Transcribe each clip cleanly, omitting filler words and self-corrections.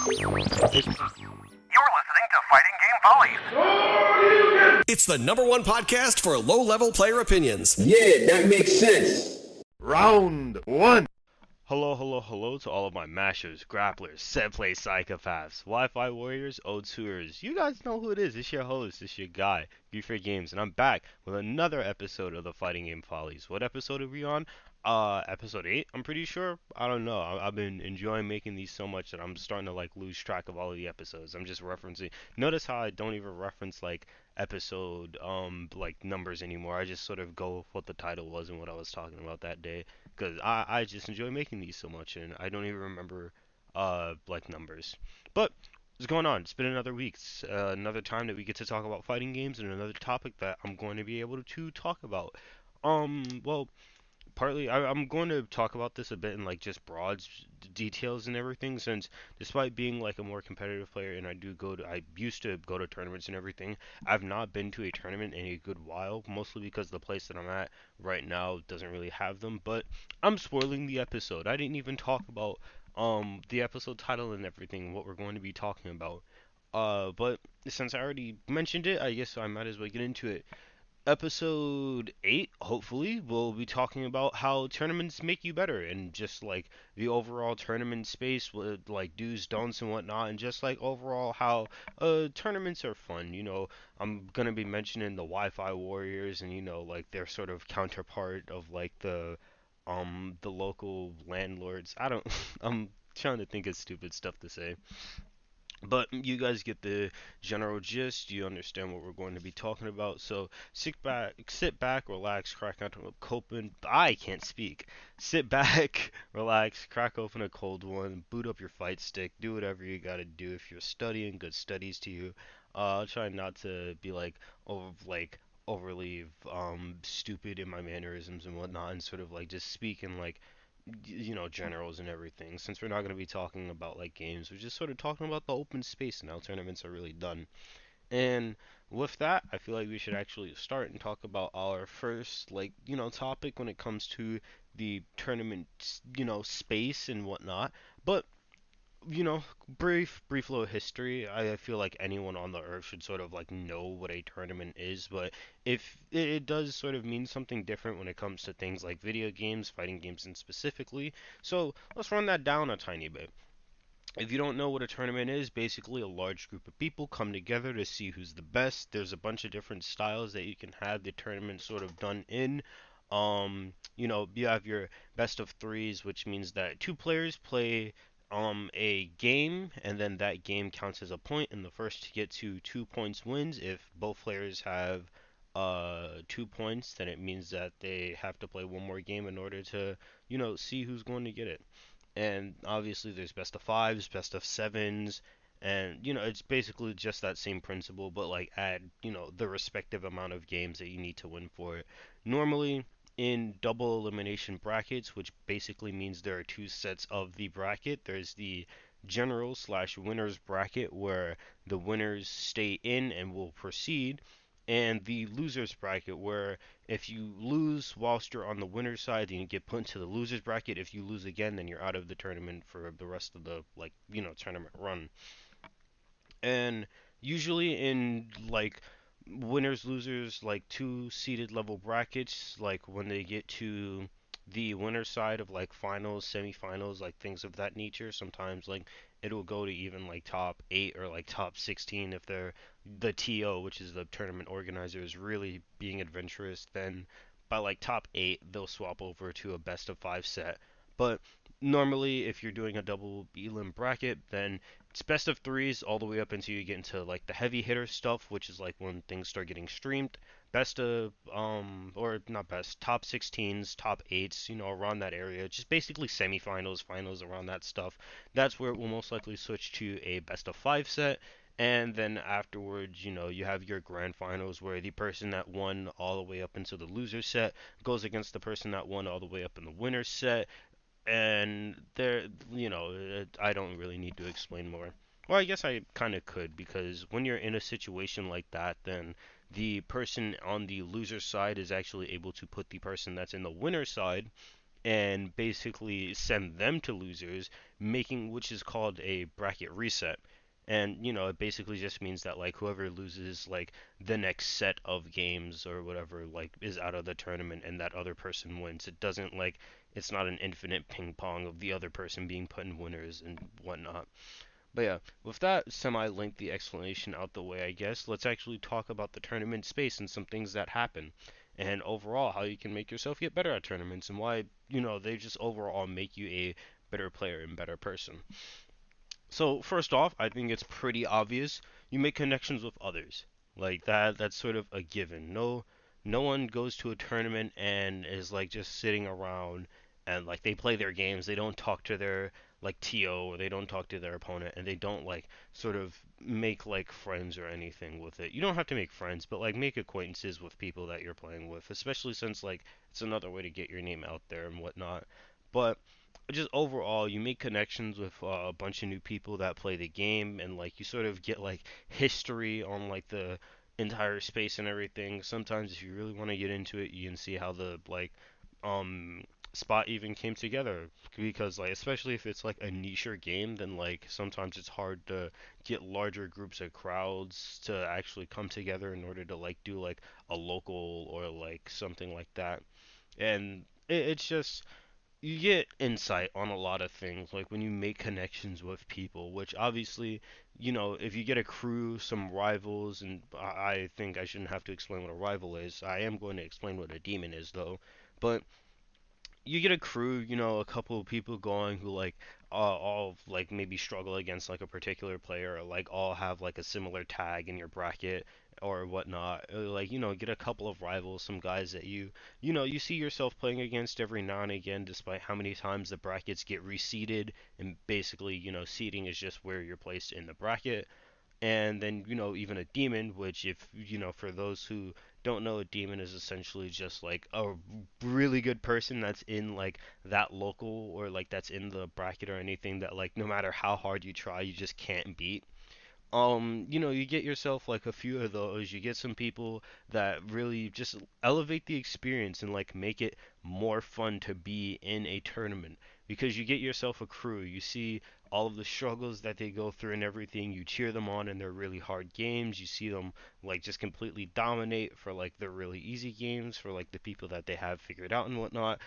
listening to Fighting Game Follies. It's the #1 podcast for low-level player opinions. Yeah, that makes sense. Round 1. Hello to all of my mashers, grapplers, set play psychopaths, Wi-Fi warriors, old tours. You guys know who it is. It's your host, it's your guy, Geek Games, and I'm back with another episode of the Fighting Game Follies. What episode are we on? Episode 8, I'm pretty sure. I don't know. I've been enjoying making these so much that I'm starting to lose track of all of the episodes. I'm just referencing. Notice how I don't even reference episode numbers anymore. I just sort of go with what the title was and what I was talking about that day, because I just enjoy making these so much, and I don't even remember numbers. But what's going on? It's been another week. It's, another time that we get to talk about fighting games, and another topic that I'm going to be able to talk about. Well, partly I'm going to talk about this a bit in just broad details and everything, since despite being a more competitive player, and I used to go to tournaments and everything, I've not been to a tournament in a good while, mostly because the place that I'm at right now doesn't really have them. But I'm spoiling the episode. I didn't even talk about the episode title and everything, what we're going to be talking about. But since I already mentioned it, I guess I might as well get into it. Episode 8, hopefully, we'll be talking about how tournaments make you better, and just the overall tournament space with do's, don'ts, and whatnot, and just overall how tournaments are fun. I'm gonna be mentioning the Wi-Fi warriors, and their sort of counterpart of the local landlords. I don't I'm trying to think of stupid stuff to say. But you guys get the general gist. You understand what we're going to be talking about. So sit back, relax, crack open. I can't speak. Sit back, relax, crack open a cold one, boot up your fight stick, do whatever you gotta do. If you're studying, good studies to you. I'll try not to be over overly stupid in my mannerisms and whatnot, and sort of just speak in generals and everything. Since we're not going to be talking about games, we're just sort of talking about the open space and how tournaments are really done. And with that, I feel like we should actually start and talk about our first topic when it comes to the tournament space and whatnot. But brief little history. I feel like anyone on the earth should sort of know what a tournament is, but if it does sort of mean something different when it comes to things like video games, fighting games, and specifically. So let's run that down a tiny bit. If you don't know what a tournament is, basically a large group of people come together to see who's the best. There's a bunch of different styles that you can have the tournament sort of done in. You have your best of threes, which means that two players play a game, and then that game counts as a point, and the first to get to 2 points wins. If both players have 2 points, then it means that they have to play one more game in order to see who's going to get it. And obviously there's best of fives, best of sevens, and it's basically just that same principle, but add the respective amount of games that you need to win for it. Normally in double elimination brackets, which basically means there are two sets of the bracket. There's the general slash winners bracket, where the winners stay in and will proceed, and the losers bracket, where if you lose whilst you're on the winner's side, then you get put into the losers bracket. If you lose again, then you're out of the tournament for the rest of the tournament run. And usually in winners losers two seeded level brackets, when they get to the winner side of finals, semifinals, things of that nature, sometimes it'll go to even top 8 or top 16 if they're the TO, which is the tournament organizer, is really being adventurous. Then by top 8 they'll swap over to a best of 5 set. But normally if you're doing a double elim bracket, then it's best of threes all the way up until you get into the heavy hitter stuff, which is when things start getting streamed. Best of or not best, top 16s, top 8s, around that area. Just basically semifinals, finals, around that stuff. That's where it will most likely switch to a best of 5 set. And then afterwards, you have your grand finals, where the person that won all the way up into the loser set goes against the person that won all the way up in the winner set. And there, I don't really need to explain more. Well, I guess I kind of could, because when you're in a situation like that, then the person on the loser side is actually able to put the person that's in the winner side and basically send them to losers, making which is called a bracket reset. And it basically just means that like whoever loses like the next set of games or whatever like is out of the tournament and that other person wins. It doesn't like it's not an infinite ping pong of the other person being put in winners and whatnot. But yeah, with that semi-lengthy explanation out the way, I guess, let's actually talk about the tournament space and some things that happen. And overall, how you can make yourself get better at tournaments and why, they just overall make you a better player and better person. So, first off, I think it's pretty obvious. You make connections with others. Like that's sort of a given. No one goes to a tournament and is like just sitting around and like they play their games. They don't talk to their like TO or they don't talk to their opponent and they don't like sort of make like friends or anything with it. You don't have to make friends, but like make acquaintances with people that you're playing with, especially since like it's another way to get your name out there and whatnot. But just overall, you make connections with a bunch of new people that play the game, and like you sort of get like history on like the entire space and everything. Sometimes, if you really want to get into it, you can see how the like um spot even came together because like especially if it's like a niche game, then like sometimes it's hard to get larger groups of crowds to actually come together in order to like do like a local or like something like that. And it's just you get insight on a lot of things like when you make connections with people, which obviously, if you get a crew, some rivals, and I think I shouldn't have to explain what a rival is. I am going to explain what a demon is though. But you get a crew, a couple of people going who like all like maybe struggle against like a particular player or like all have like a similar tag in your bracket or whatnot. Like, get a couple of rivals, some guys that you see yourself playing against every now and again, despite how many times the brackets get reseeded. And basically, seeding is just where you're placed in the bracket. And then even a demon, which if for those who don't know, a demon is essentially just like a really good person that's in like that local or like that's in the bracket or anything that like no matter how hard you try you just can't beat. You get yourself like a few of those. You get some people that really just elevate the experience and like make it more fun to be in a tournament because you get yourself a crew. You see all of the struggles that they go through and everything. You cheer them on in their really hard games. You see them like just completely dominate for like their really easy games for like the people that they have figured out and whatnot.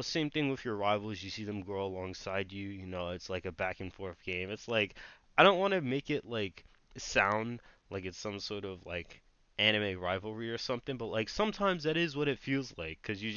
Same thing with your rivals. You see them grow alongside you. It's like a back and forth game. It's like I don't want to make it like sound like it's some sort of like anime rivalry or something, but like sometimes that is what it feels like because you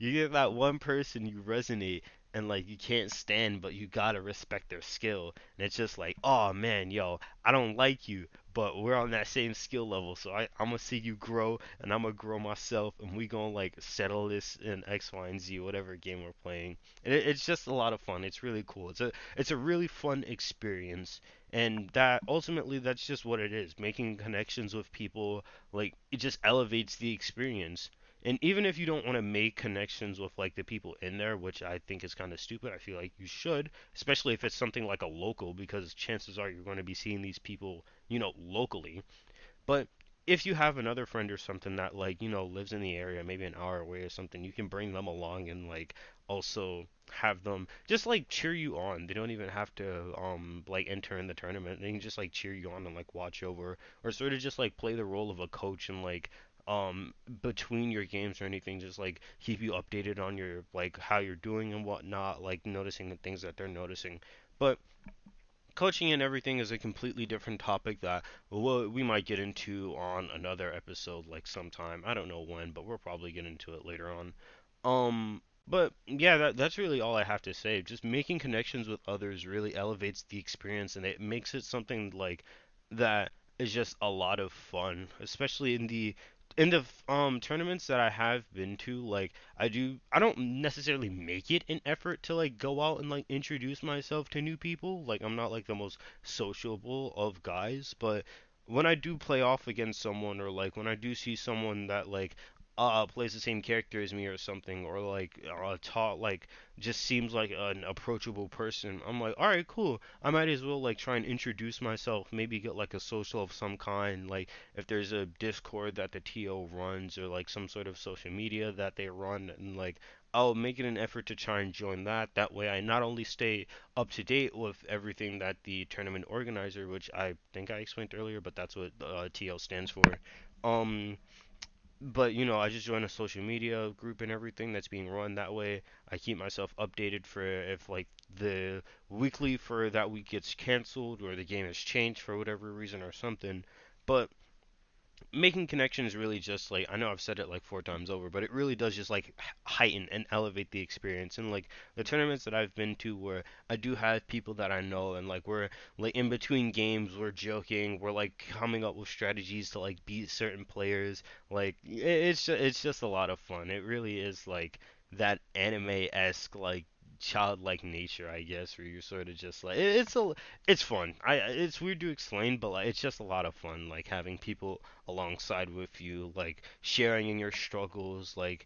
get that one person you resonate and like you can't stand, but you gotta respect their skill, and it's just like, oh man, yo, I don't like you, but we're on that same skill level, so I'm gonna see you grow, and I'm gonna grow myself, and we gonna like settle this in X, Y, and Z, whatever game we're playing. And it's just a lot of fun. It's really cool. It's a really fun experience and that ultimately that's just what it is. Making connections with people, like it just elevates the experience. And even if you don't want to make connections with like the people in there, which I think is kind of stupid, I feel like you should, especially if it's something like a local, because chances are you're going to be seeing these people, locally. But if you have another friend or something that like, lives in the area, maybe an hour away or something, you can bring them along and like also have them just like cheer you on. They don't even have to like enter in the tournament. They can just like cheer you on and like watch over or sort of just like play the role of a coach and like between your games or anything just like keep you updated on your like how you're doing and whatnot, like noticing the things that they're noticing. But coaching and everything is a completely different topic that we might get into on another episode like sometime. I don't know when, but we'll probably get into it later on. But yeah, that's really all I have to say. Just making connections with others really elevates the experience and it makes it something like that is just a lot of fun, especially in the tournaments that I have been to. Like I don't necessarily make it an effort to like go out and like introduce myself to new people. Like I'm not like the most sociable of guys, but when I do play off against someone or like when I do see someone that like plays the same character as me or something or like taught like just seems like an approachable person, I'm like, all right, cool, I might as well like try and introduce myself, maybe get like a social of some kind, like if there's a Discord that the TO runs or like some sort of social media that they run, and like I'll make it an effort to try and join that. That way, I not only stay up to date with everything that the tournament organizer, which I think I explained earlier, but that's what TL stands for. Um, but I just join a social media group and everything that's being run that way. I keep myself updated for if like the weekly for that week gets canceled or the game has changed for whatever reason or something. But making connections really just like I know I've said it like four times over, but it really does just like heighten and elevate the experience. And like the tournaments that I've been to where I do have people that I know and like we're like in between games we're joking, we're like coming up with strategies to like beat certain players. Like it's just a lot of fun. It really is like that anime-esque like childlike nature, I guess, where you're sort of just like it's fun. It's weird to explain, but like it's just a lot of fun like having people alongside with you, like sharing in your struggles, like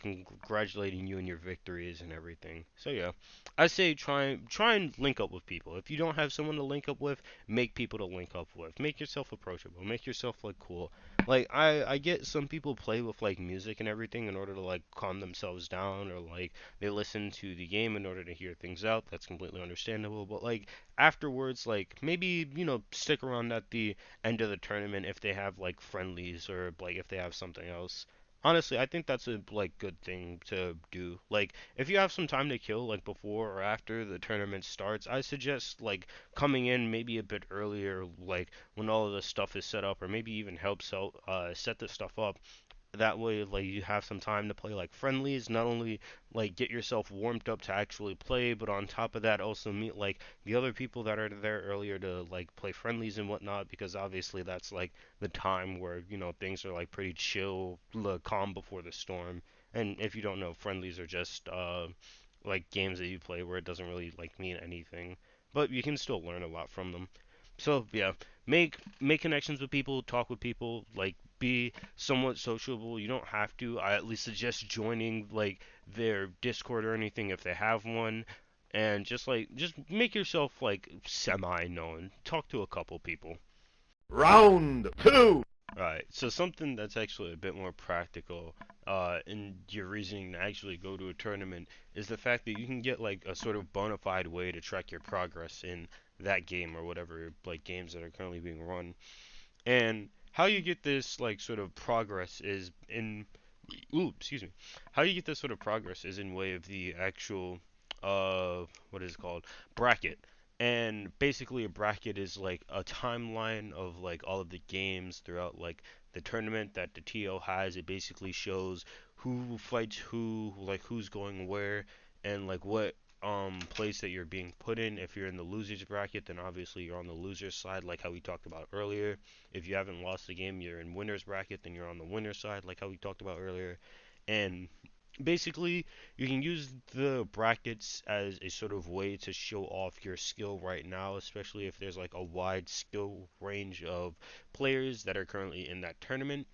congratulating you in your victories and everything. So yeah, I say try and link up with people. If you don't have someone to link up with, make people to link up with. Make yourself approachable. Make yourself like cool. Like I get some people play with like music and everything in order to like calm themselves down or like they listen to the game in order to hear things out. That's completely understandable. But like afterwards, like maybe stick around at the end of the tournament if they have like friendlies or like if they have something else. Honestly, I think that's a like good thing to do. Like if you have some time to kill like before or after the tournament starts, I suggest like coming in maybe a bit earlier like when all of the stuff is set up or maybe even helps out set the stuff up that way like you have some time to play like friendlies, not only like get yourself warmed up to actually play, but on top of that also meet like the other people that are there earlier to like play friendlies and whatnot, because obviously that's like the time where things are like pretty chill, calm before the storm. And if you don't know, friendlies are just like games that you play where it doesn't really like mean anything, but you can still learn a lot from them. So yeah, make connections with people, talk with people, like be somewhat sociable. You don't have to. I at least suggest joining like their Discord or anything if they have one, and just make yourself like semi known. Talk to a couple people. Round two. Right. So something that's actually a bit more practical, in your reasoning to actually go to a tournament is the fact that you can get like a sort of bona fide way to track your progress in that game or whatever like games that are currently being run. And how you get this like sort of progress is in excuse me. How you get this sort of progress is in way of the actual what is it called? Bracket. And basically a bracket is like a timeline of like all of the games throughout like the tournament that the TO has. It basically shows who fights who, like who's going where, and like what place that you're being put in. If you're in the losers bracket, then obviously you're on the loser's side, like how we talked about earlier. If you haven't lost the game, you're in winner's bracket, then you're on the winner's side, like how we talked about earlier. And basically, you can use the brackets as a sort of way to show off your skill right now, especially if there's like a wide skill range of players that are currently in that tournament.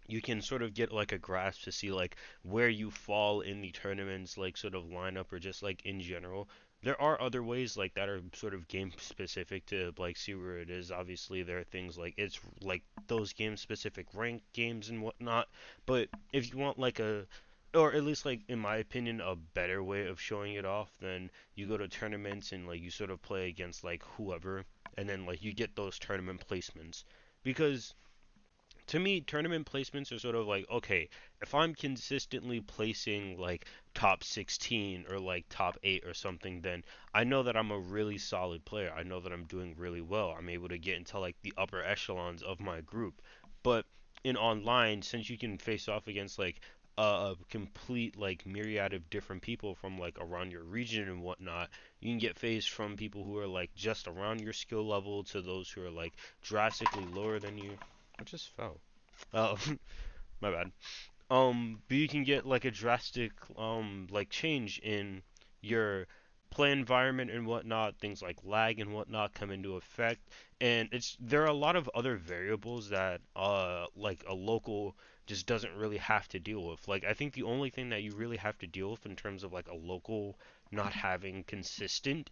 You can sort of get like a grasp to see like where you fall in the tournaments like sort of lineup or just like in general. There are other ways like that are sort of game specific to like see where it is. Obviously there are things like it's like those game specific ranked games and whatnot. But if you want like a, or at least like in my opinion a better way of showing it off, then you go to tournaments and like you sort of play against like whoever, and then like you get those tournament placements. Because to me, tournament placements are sort of like, okay, if I'm consistently placing like top 16 or like top 8 or something, then I know that I'm a really solid player. I know that I'm doing really well. I'm able to get into like the upper echelons of my group. But in online, since you can face off against like a complete like myriad of different people from like around your region and whatnot, you can get faced from people who are like just around your skill level to those who are like drastically lower than you. I just fell. Oh, my bad. But you can get like a drastic like change in your play environment and whatnot. Things like lag and whatnot come into effect, and there are a lot of other variables that like a local just doesn't really have to deal with. Like I think the only thing that you really have to deal with in terms of like a local not having consistent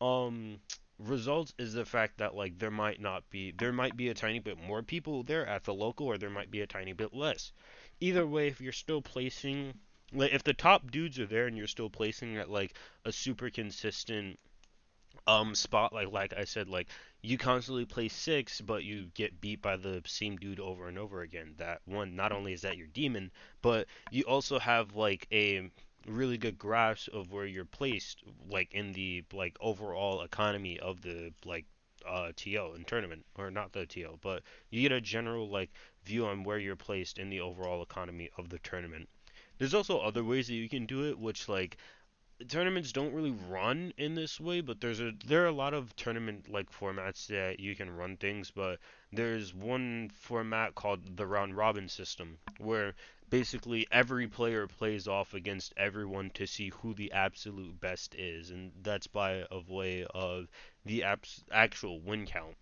um results is the fact that like there might be a tiny bit more people there at the local, or there might be a tiny bit less. Either way, if you're still placing Like if the top dudes are there and you're still placing at like a super consistent spot, like I said, like you constantly play six but you get beat by the same dude over and over again, that one, not only is that your demon, but you also have like a really good grasp of where you're placed, like in the like overall economy of the like TO and tournament, or not the TO, but you get a general like view on where you're placed in the overall economy of the tournament. There's also other ways that you can do it, which like tournaments don't really run in this way, but there are a lot of tournament like formats that you can run things, but there's one format called the round robin system where basically every player plays off against everyone to see who the absolute best is, and that's by a way of the actual win count.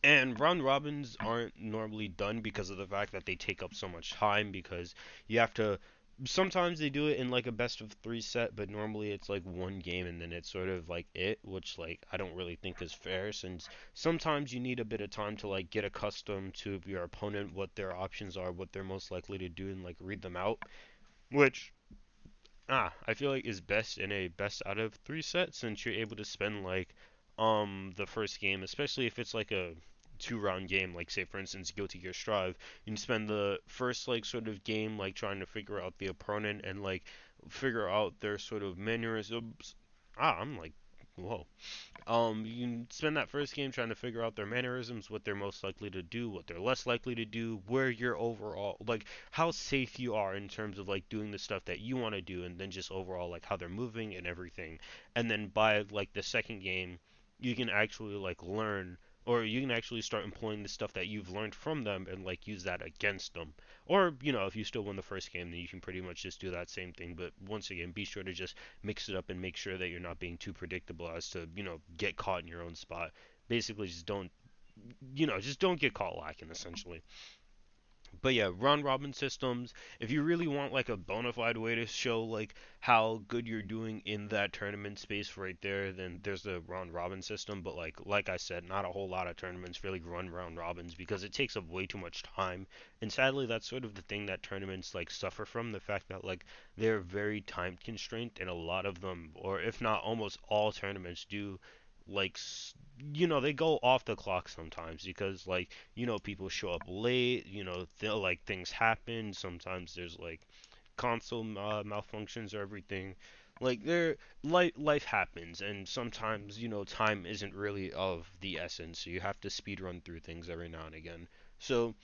And round robins aren't normally done because of the fact that they take up so much time, because you have to, sometimes they do it in like a best of three set, but normally it's like one game and then it's sort of like it, which like I don't really think is fair, since sometimes you need a bit of time to like get accustomed to your opponent, what their options are, what they're most likely to do, and like read them out, which I feel like is best in a best out of three set, since you're able to spend like the first game, especially if it's like a 2 round game, like say for instance Guilty Gear Strive, you can spend the first like sort of game like trying to figure out the opponent and like figure out their sort of mannerisms. I'm like, whoa. You can spend that first game trying to figure out their mannerisms, what they're most likely to do, what they're less likely to do, where you're overall, like how safe you are in terms of like doing the stuff that you want to do, and then just overall like how they're moving and everything. And then by like the second game, you can actually like learn, or you can actually start employing the stuff that you've learned from them and like use that against them. Or, if you still win the first game, then you can pretty much just do that same thing. But once again, be sure to just mix it up and make sure that you're not being too predictable as to, get caught in your own spot. Basically, just don't get caught lacking, essentially. But yeah, round robin systems. If you really want like a bona fide way to show like how good you're doing in that tournament space right there, then there's the round robin system. But like I said, not a whole lot of tournaments really run round robins because it takes up way too much time. And sadly, that's sort of the thing that tournaments like suffer from, the fact that like they're very time constrained, and a lot of them, or if not almost all tournaments, do like they go off the clock sometimes because like people show up late, like things happen. Sometimes there's like console malfunctions or everything. Like life happens, and sometimes time isn't really of the essence. So you have to speed run through things every now and again. So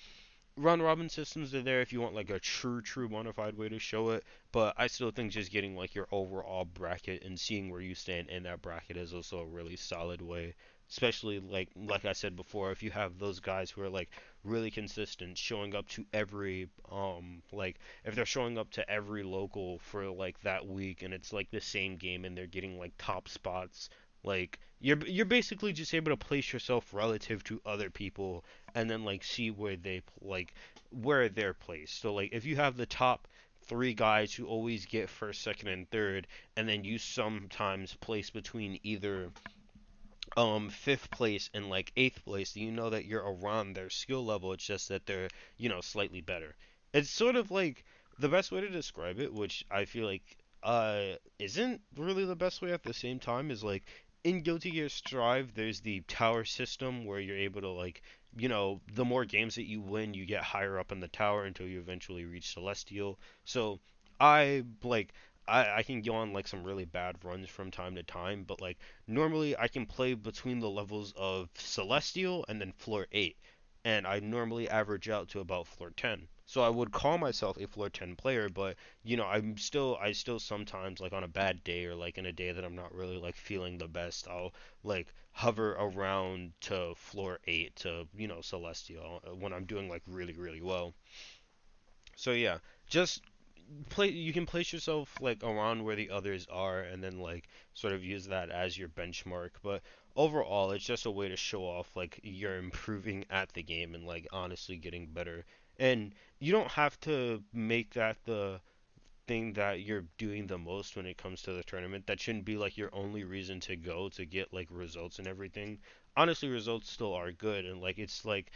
round robin systems are there if you want like a true bona fide way to show it, but I still think just getting like your overall bracket and seeing where you stand in that bracket is also a really solid way. Especially like I said before, if you have those guys who are like really consistent, showing up to every like if they're showing up to every local for like that week, and it's like the same game and they're getting like top spots, like you're basically just able to place yourself relative to other people, and then like see where where they're placed. So like if you have the top three guys who always get first, second, and third, and then you sometimes place between either fifth place and like eighth place, you know that you're around their skill level. It's just that they're slightly better. It's sort of like the best way to describe it, which I feel like isn't really the best way at the same time, is like in Guilty Gear Strive there's the tower system where you're able to like the more games that you win, you get higher up in the tower until you eventually reach Celestial. So I like I can go on like some really bad runs from time to time, but like normally I can play between the levels of Celestial and then floor 8, and I normally average out to about floor 10. So I would call myself a floor 10 player, but I still sometimes, like on a bad day or like in a day that I'm not really like feeling the best, I'll like hover around to floor 8 to Celestial when I'm doing like really really well. So yeah, just you can place yourself like around where the others are, and then like sort of use that as your benchmark. But overall it's just a way to show off like you're improving at the game and like honestly getting better. And you don't have to make that the thing that you're doing the most when it comes to the tournament. That shouldn't be like your only reason to go, to get like results and everything. Honestly, results still are good, and like it's like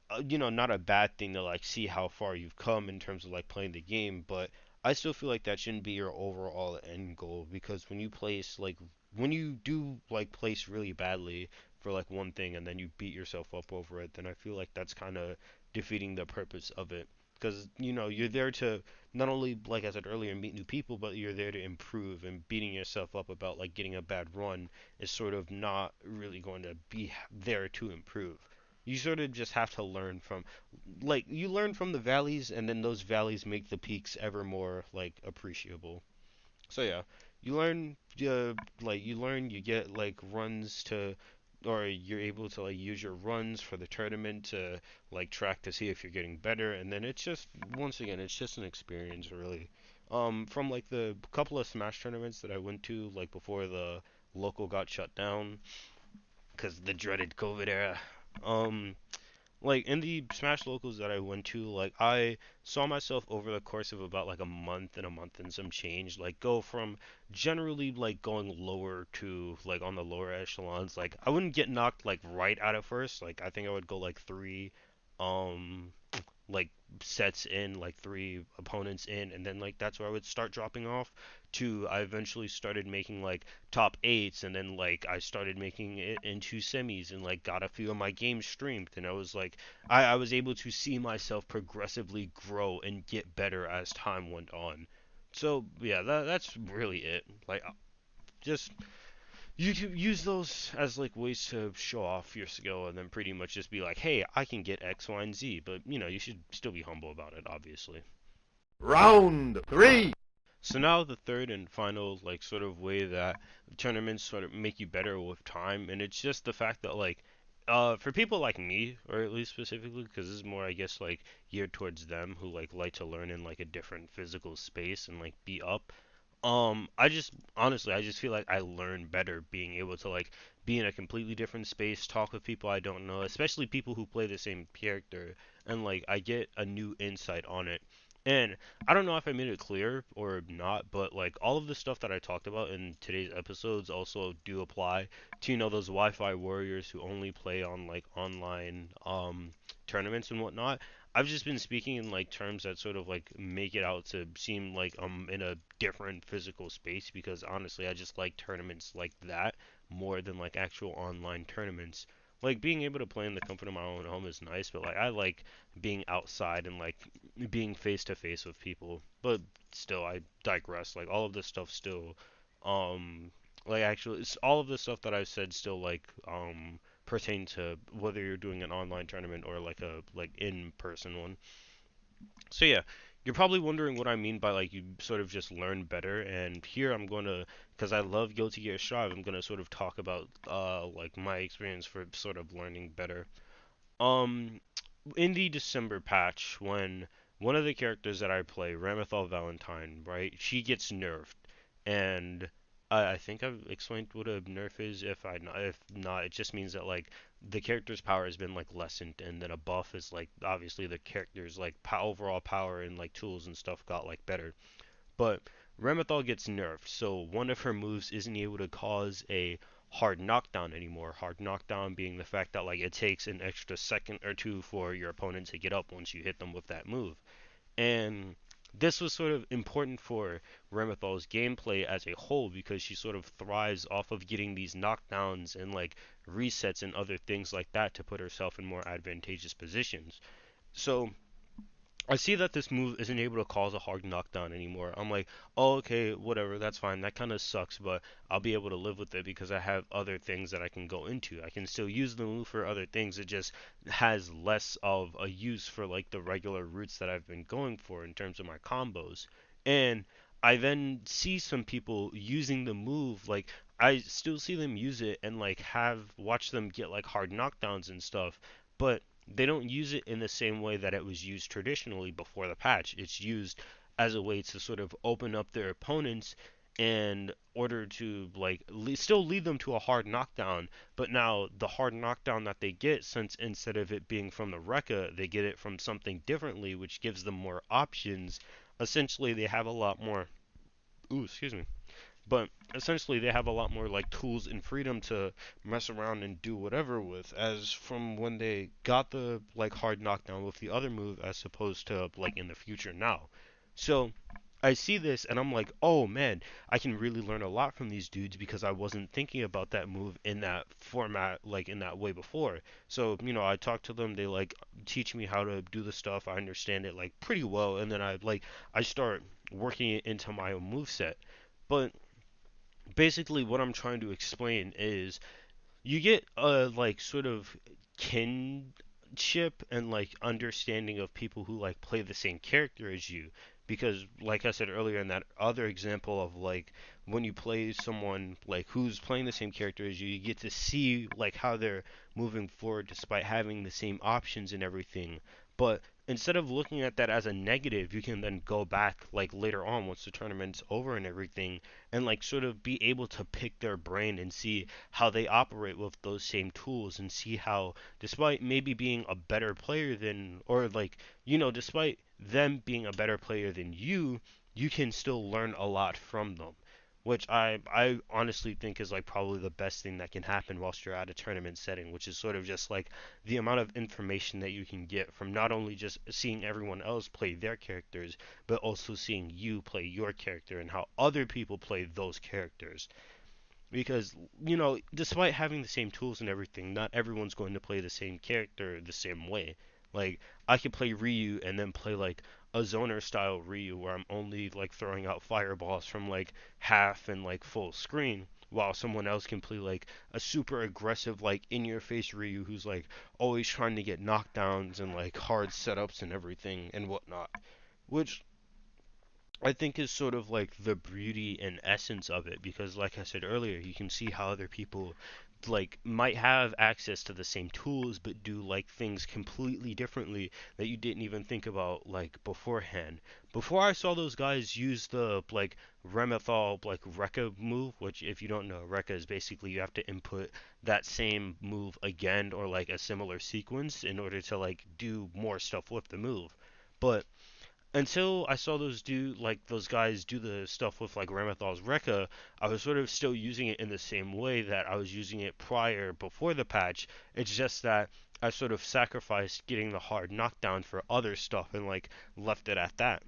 not a bad thing to like see how far you've come in terms of like playing the game, but I still feel like that shouldn't be your overall end goal because when you do like place really badly for like one thing and then you beat yourself up over it, then I feel like that's kind of defeating the purpose of it. Because you're there to not only, like I said earlier, meet new people, but you're there to improve. And beating yourself up about like getting a bad run is sort of not really going to be there to improve. You sort of just have to learn from, like, you learn from the valleys, and then those valleys make the peaks ever more like appreciable. So yeah, you learn, you get like runs to, or you're able to like use your runs for the tournament to like track to see if you're getting better, and then it's just, once again, it's just an experience really. From like the couple of Smash tournaments that I went to like before the local got shut down because the dreaded COVID era. Um, like in the Smash locals that I went to, like I saw myself over the course of about like a month and some change, like go from generally like going lower to like on the lower echelons. Like I wouldn't get knocked like right out of first. Like I think I would go like three, um, like sets in, like three opponents in, and then like that's where I would start dropping off to I eventually started making like top eights, and then like I started making it into semis and like got a few of my games streamed, and I was like I was able to see myself progressively grow and get better as time went on. So yeah, that's really it. Like just you can use those as like ways to show off your skill and then pretty much just be like, hey, I can get X, Y, and Z. But you should still be humble about it, obviously. Round 3. So now the third and final like sort of way that tournaments sort of make you better with time, and it's just the fact that like for people like me, or at least specifically, because this is more, I guess, like geared towards them who like to learn in like a different physical space and like be up. I just honestly, I just feel like I learn better being able to like be in a completely different space, talk with people I don't know, especially people who play the same character, and like I get a new insight on it. And I don't know if I made it clear or not, but like all of the stuff that I talked about in today's episodes also do apply to those Wi-Fi warriors who only play on like online tournaments and whatnot. I've just been speaking in like terms that sort of like make it out to seem like I'm in a different physical space because honestly I just like tournaments like that more than like actual online tournaments. Like being able to play in the comfort of my own home is nice, but like I like being outside and like being face to face with people. But still I digress. Like all of this stuff still um like actually it's all of the stuff that I've said still like pertain to whether you're doing an online tournament or like a like in-person one. So yeah, you're probably wondering what I mean by like you sort of just learn better. And here I'm going to, because I love Guilty Gear Strive, I'm going to sort of talk about like my experience for sort of learning better. Um, in the December patch, when one of the characters that I play, Ramithal Valentine, right, she gets nerfed, and I think I've explained what a nerf is. If not, it just means that like the character's power has been like lessened, and then a buff is like obviously the character's like overall power and like tools and stuff got like better. But Ramithal gets nerfed, so one of her moves isn't able to cause a hard knockdown anymore. Hard knockdown being the fact that like it takes an extra second or two for your opponent to get up once you hit them with that move. And this was sort of important for Remithal's gameplay as a whole because she sort of thrives off of getting these knockdowns and like resets and other things like that to put herself in more advantageous positions. So I see that this move isn't able to cause a hard knockdown anymore. I'm like, oh, okay, whatever, that's fine. That kind of sucks, but I'll be able to live with it because I have other things that I can go into. I can still use the move for other things. It just has less of a use for like the regular routes that I've been going for in terms of my combos. And I then see some people using the move, like I still see them use it and like have watch them get like hard knockdowns and stuff, but they don't use it in the same way that it was used traditionally before the patch. It's used as a way to sort of open up their opponents in order to like still lead them to a hard knockdown, but now the hard knockdown that they get, since instead of it being from the Rekka, they get it from something differently, which gives them more options. Essentially, they have a lot more. Ooh, excuse me. But essentially, they have a lot more like tools and freedom to mess around and do whatever with, as from when they got the like hard knockdown with the other move, as opposed to like in the future now. So I see this and I'm like, oh man, I can really learn a lot from these dudes because I wasn't thinking about that move in that format, like in that way before. So, I talk to them, they like teach me how to do the stuff. I understand it like pretty well, and then I start working it into my own move set. But basically, what I'm trying to explain is you get a like sort of kinship and like understanding of people who like play the same character as you, because like I said earlier in that other example of like when you play someone like who's playing the same character as you get to see like how they're moving forward despite having the same options and everything. But instead of looking at that as a negative, you can then go back like later on once the tournament's over and everything, and like sort of be able to pick their brain and see how they operate with those same tools, and see how, despite maybe being a better player than, or like, despite them being a better player than you can still learn a lot from them. Which I honestly think is like probably the best thing that can happen whilst you're at a tournament setting, which is sort of just like the amount of information that you can get from not only just seeing everyone else play their characters, but also seeing you play your character and how other people play those characters. Because despite having the same tools and everything, not everyone's going to play the same character the same way. Like, I could play Ryu and then play like a zoner style Ryu where I'm only like throwing out fireballs from like half and like full screen, while someone else can play like a super aggressive like in your face Ryu who's like always trying to get knockdowns and like hard setups and everything and whatnot, which I think is sort of like the beauty and essence of it, because like I said earlier, you can see how other people like might have access to the same tools but do like things completely differently that you didn't even think about like beforehand. Before I saw those guys use the like Remethal like Rekka move, which if you don't know, Rekka is basically you have to input that same move again or like a similar sequence in order to like do more stuff with the move. But until I saw those guys do the stuff with like Ramathal's Rekka, I was sort of still using it in the same way that I was using it prior before the patch. It's just that I sort of sacrificed getting the hard knockdown for other stuff and like left it at that.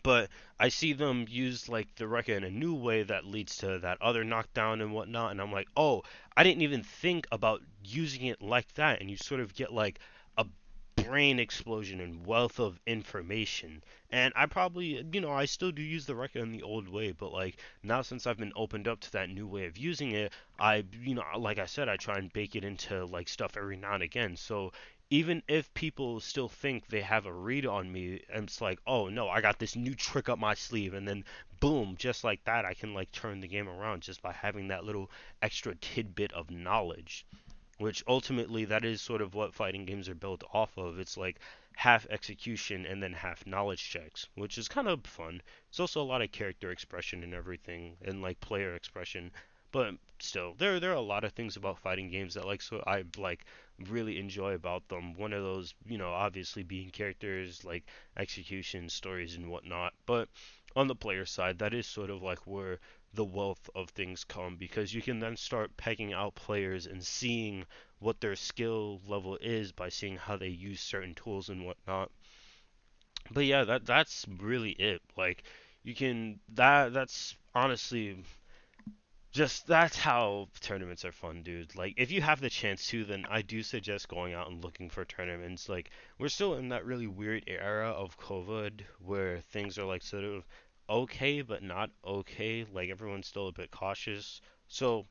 But I see them use like the Rekka in a new way that leads to that other knockdown and whatnot, and I'm like, oh, I didn't even think about using it like that, and you sort of get like a brain explosion and wealth of information. And I probably, I still do use the Rekka in the old way, but like now since I've been opened up to that new way of using it, like I said, I try and bake it into like stuff every now and again. So even if people still think they have a read on me, and it's like, oh no, I got this new trick up my sleeve, and then boom, just like that, I can like turn the game around just by having that little extra tidbit of knowledge, which ultimately that is sort of what fighting games are built off of. It's like half execution and then half knowledge checks, which is kind of fun. It's also a lot of character expression and everything, and like player expression. But still, there are a lot of things about fighting games that like so I like really enjoy about them. One of those, obviously being characters, like execution, stories, and whatnot. But on the player side, that is sort of like where the wealth of things come, because you can then start pegging out players and seeing what their skill level is by seeing how they use certain tools and whatnot. But yeah, that's really it. Like you can that's honestly just that's how tournaments are fun, dude. Like if you have the chance to, then I do suggest going out and looking for tournaments. Like we're still in that really weird era of COVID where things are like sort of okay but not okay. Like everyone's still a bit cautious. So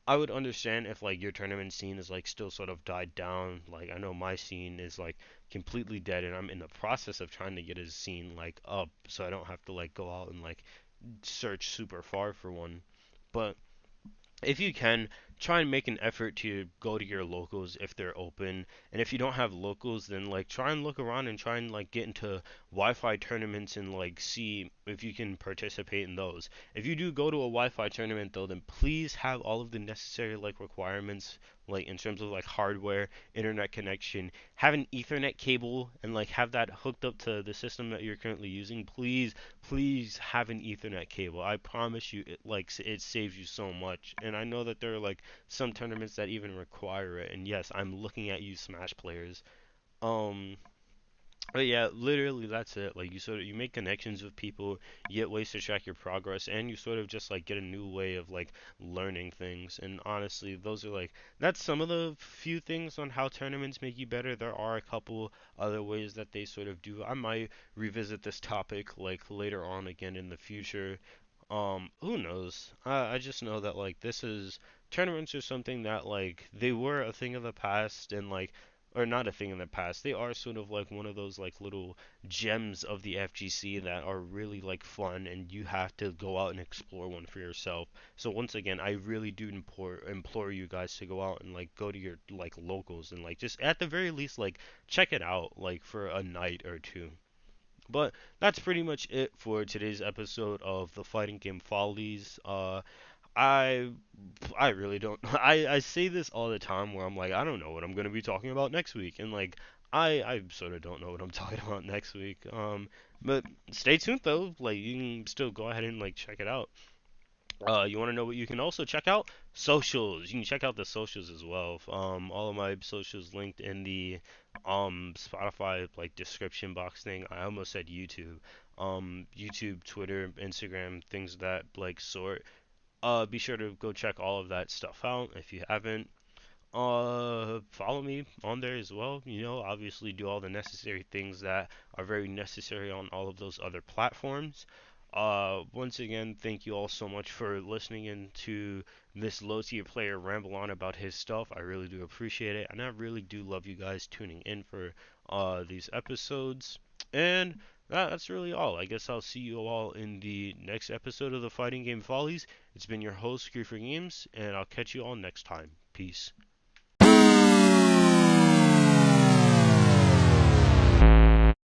I would understand if like your tournament scene is like still sort of died down. Like I know my scene is like completely dead, and I'm in the process of trying to get his scene like up so I don't have to like go out and like search super far for one. But if you can, try and make an effort to go to your locals if they're open. And if you don't have locals, then like try and look around and try and like get into Wi-Fi tournaments and like see if you can participate in those. If you do go to a Wi-Fi tournament though, then please have all of the necessary like requirements, like in terms of like hardware, internet connection, have an Ethernet cable and like have that hooked up to the system that you're currently using. Please have an Ethernet cable. I promise you, it saves you so much. And I know that there are like some tournaments that even require it. And yes, I'm looking at you, Smash players. Um, But yeah, literally that's it. Like you make connections with people, you get ways to track your progress, and you sort of just like get a new way of like learning things. And honestly, those are like that's some of the few things on how tournaments make you better. There are a couple other ways that they sort of do. I might revisit this topic like later on again in the future. Who knows? I just know that like this is tournaments are something that like they were a thing of the past and like or not a thing in the past. They are sort of like one of those like little gems of the FGC that are really like fun and you have to go out and explore one for yourself. So once again, I really do implore you guys to go out and like go to your like locals and like just at the very least like check it out like for a night or two. But that's pretty much it for today's episode of the fighting game Follies. I I really don't. I say this all the time where I'm like I don't know what I'm gonna be talking about next week, and like I sort of don't know what I'm talking about next week. But stay tuned though. Like you can still go ahead and like check it out. You want to know what you can also check out? Socials. You can check out the socials as well. All of my socials linked in the Spotify like description box thing. I almost said YouTube. YouTube, Twitter, Instagram, things of that like sort. Be sure to go check all of that stuff out if you haven't. Follow me on there as well. You know, obviously do all the necessary things that are very necessary on all of those other platforms. Once again, thank you all so much for listening in to this low tier player ramble on about his stuff. I really do appreciate it, and I really do love you guys tuning in for these episodes. And that's really all. I guess I'll see you all in the next episode of the Fighting Game Follies. It's been your host, Griefer Games, and I'll catch you all next time. Peace.